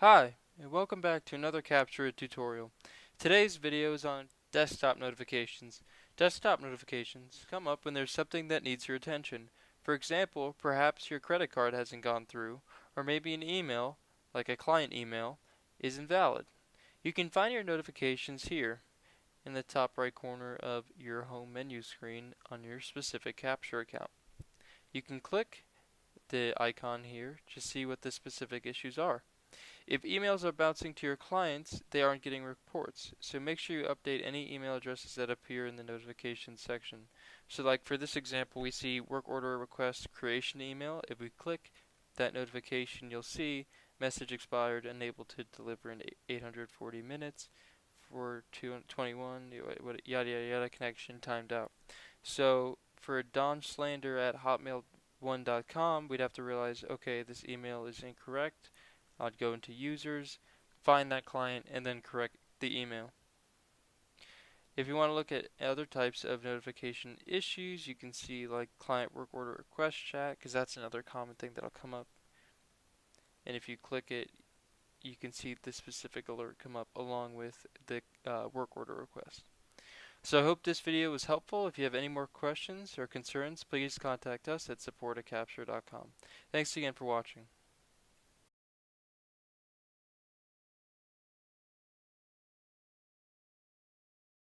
Hi, and welcome back to another Capture tutorial. Today's video is on desktop notifications. Desktop notifications come up when there's something that needs your attention. For example, perhaps your credit card hasn't gone through, or maybe an email, like a client email, is invalid. You can find your notifications here in the top right corner of your home menu screen on your specific Capture account. You can click the icon here to see what the specific issues are. If emails are bouncing to your clients, they aren't getting reports. So make sure you update any email addresses that appear in the notifications section. So like for this example, we see work order request creation email. If we click that notification, you'll see message expired, unable to deliver in 840 minutes for 221, yada yada yada, connection timed out. So for donslander at hotmail1.com, we'd have to realize, okay, this email is incorrect. I'd go into users, find that client, and then correct the email. If you want to look at other types of notification issues, you can see like client work order request chat, because that's another common thing that'll come up. And if you click it, you can see the specific alert come up along with the work order request. So I hope this video was helpful. If you have any more questions or concerns, please contact us at support@capture.com. Thanks again for watching.